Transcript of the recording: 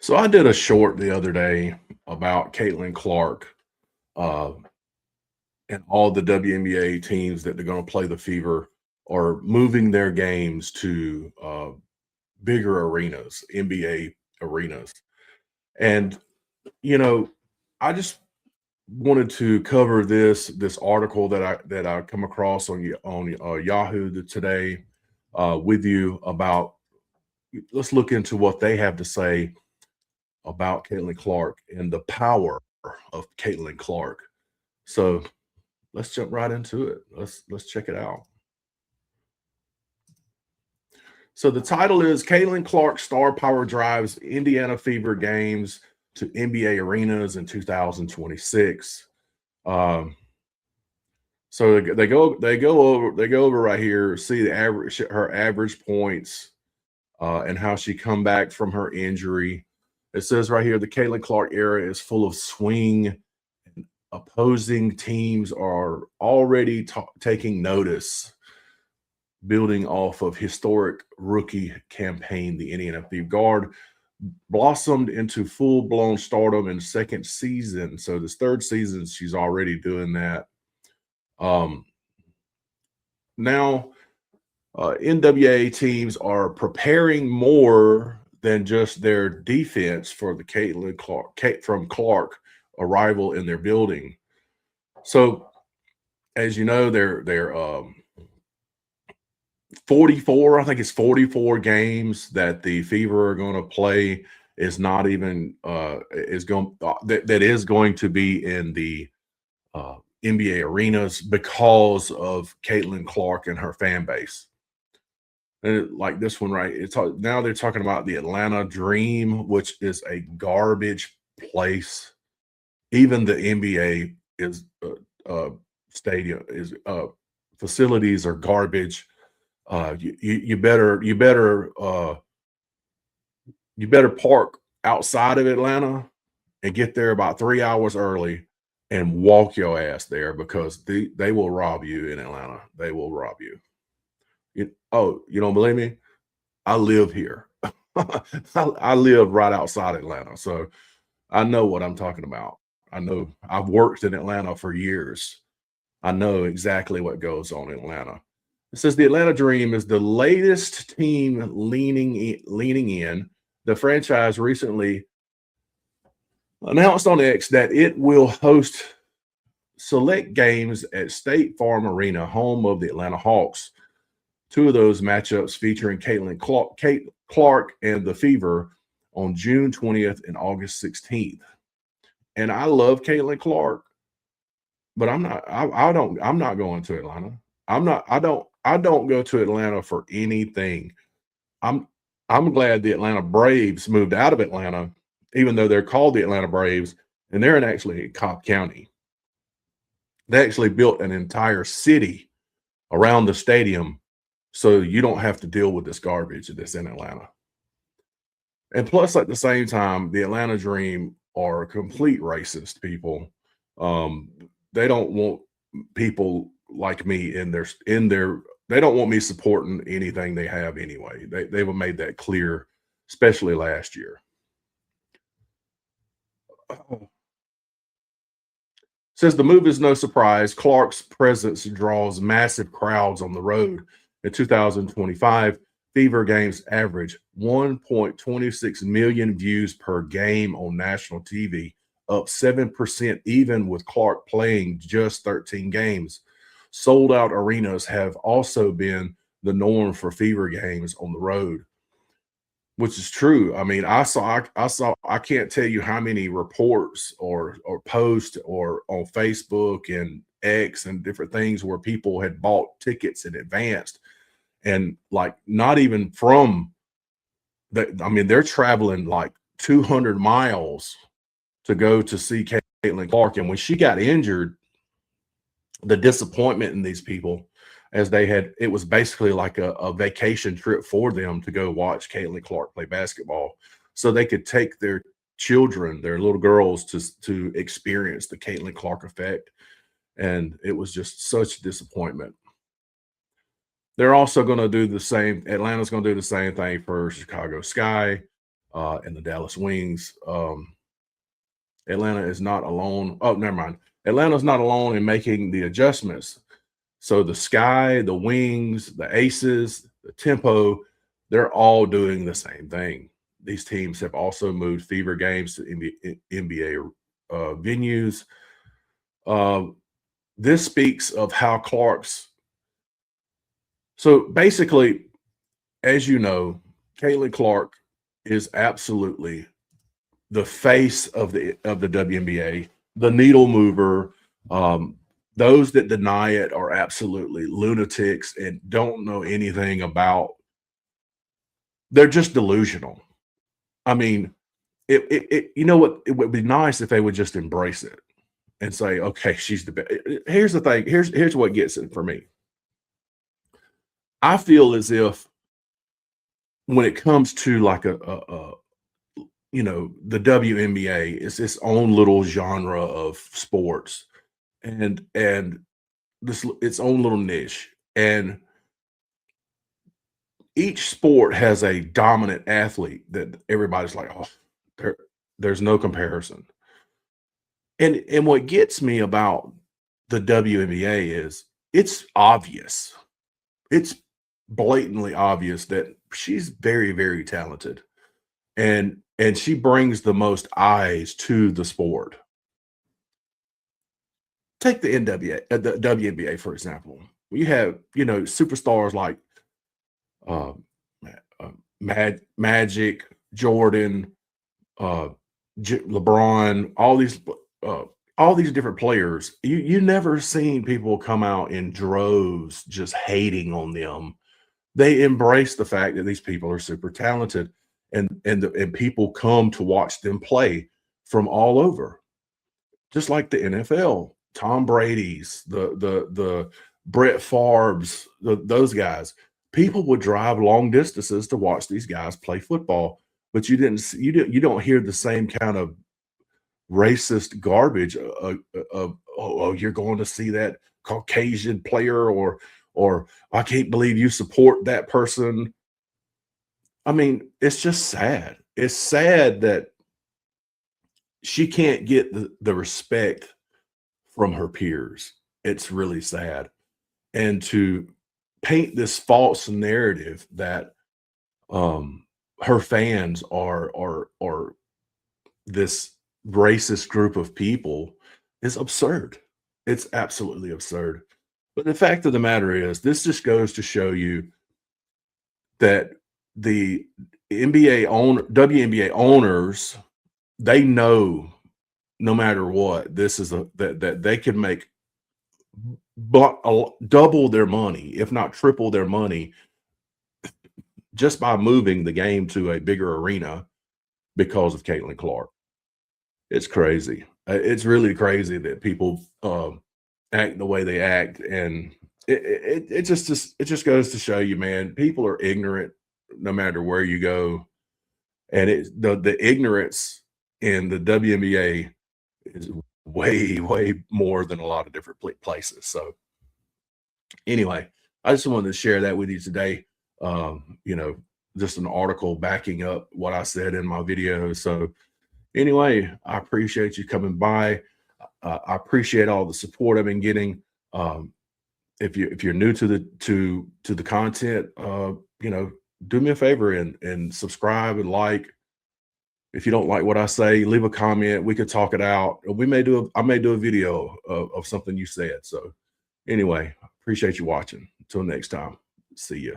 So I did a short the other day about Caitlin Clark uh, and all the WNBA teams that they're going to play the Fever are moving their games to bigger arenas, NBA arenas. And you know, I just wanted to cover this article that I come across on Yahoo today with you about. Let's look into what they have to say about Caitlin Clark and the power of Caitlin Clark. So let's jump right into it. Let's check it out. So the title is Caitlin Clark Star Power Drives Indiana Fever Games to NBA Arenas in 2026. Um, so they go over right here. See the average her average points and how she come back from her injury. It says right here the Caitlin Clark era is full of swing. Opposing teams are already taking notice, building off of historic rookie campaign. The Indiana Fever guard blossomed into full-blown stardom in second season. So this third season, she's already doing that. Um, now, NWA teams are preparing more than just their defense for the Caitlin Clark from Clark arrival in their building. So, as you know, they're 44. I think it's 44 games that the Fever are going to play. Is not even is going that is going to be in the NBA arenas because of Caitlin Clark and her fan base. And like this one, right? Now they're talking about the Atlanta Dream, which is a garbage place. Even the NBA is stadium is facilities are garbage. You better park outside of Atlanta and get there about 3 hours early and walk your ass there because they will rob you in Atlanta. They will rob you. You don't believe me? I live here. I live right outside Atlanta, so I know what I'm talking about. I know I've worked in Atlanta for years. I know exactly what goes on in Atlanta. It says the Atlanta Dream is the latest team leaning in. The franchise recently announced on X that it will host select games at State Farm Arena, home of the Atlanta Hawks. Two of those matchups featuring Kate Clark and the Fever on June 20th and August 16th. And I love Caitlin Clark, but I'm not going to Atlanta. I don't go to Atlanta for anything. I'm I'm glad the Atlanta Braves moved out of Atlanta, even though they're called the Atlanta Braves, and they're actually in Cobb County. They actually built an entire city around the stadium so you don't have to deal with this garbage that's in Atlanta. And plus, at the same time, the Atlanta Dream are complete racist people. Um, they don't want people like me in their. They don't want me supporting anything they have anyway. They've made that clear, especially last year. Says the move is no surprise. Clark's presence draws massive crowds on the road. In 2025, Fever games average 1.26 million views per game on national TV, up 7% even with Clark playing just 13 games. Sold out arenas have also been the norm for Fever games on the road, which is true. I mean, I can't tell you how many reports or posts or on Facebook and X and different things where people had bought tickets in advance and like not even from that. I mean, they're traveling like 200 miles to go to see Caitlin Clark. And when she got injured, the disappointment in these people as it was basically like a vacation trip for them to go watch Caitlin Clark play basketball so they could take their children, their little girls to experience the Caitlin Clark effect. And it was just such a disappointment. They're also going to do the same. Atlanta's going to do the same thing for Chicago Sky. and the Dallas Wings. Atlanta is not alone. Oh, never mind. Atlanta's not alone in making the adjustments. So the Sky, the Wings, the Aces, the Tempo, they're all doing the same thing. These teams have also moved fever games to NBA venues. This speaks of how Clark's. So basically, as you know, Caitlin Clark is absolutely the face of the WNBA, the needle mover. Those that deny it are absolutely lunatics and don't know anything about. They're just delusional. I mean, you know what? It would be nice if they would just embrace it and say, "Okay, she's the best." Here's the thing. Here's what gets it for me. I feel as if when it comes to like the WNBA is its own little genre of sports and this its own little niche, and each sport has a dominant athlete that everybody's like, oh, there's no comparison. And what gets me about the WNBA is it's obvious. It's blatantly obvious that she's very, very talented. And she brings the most eyes to the sport. Take the the WNBA, for example. You have, superstars like uh, Magic, Jordan, uh, LeBron, all these different players. You never seen people come out in droves just hating on them. They embrace the fact that these people are super talented, and people come to watch them play from all over, just like the NFL. Tom Brady's, the Brett Favre's, those guys. People would drive long distances to watch these guys play football, but you don't hear the same kind of racist garbage of you're going to see that Caucasian player, or I can't believe you support that person. I mean, it's just sad. It's sad that she can't get the respect from her peers. It's really sad. And to paint this false narrative that her fans are this racist group of people is absurd. It's absolutely absurd. But the fact of the matter is, this just goes to show you that the WNBA owners, they know no matter what, this is that they can make double their money, if not triple their money, just by moving the game to a bigger arena because of Caitlin Clark. It's crazy. It's really crazy that people act the way they act, and it just goes to show you, man, people are ignorant no matter where you go, and the ignorance in the WNBA is way more than a lot of different places. So anyway, I just wanted to share that with you today. Just an article backing up what I said in my video. So anyway, I appreciate you coming by. I appreciate all the support I've been getting. If you're new to the content, do me a favor and subscribe and like. If you don't like what I say, leave a comment. We could talk it out. I may do a video of something you said. So anyway, appreciate you watching. Until next time, see ya.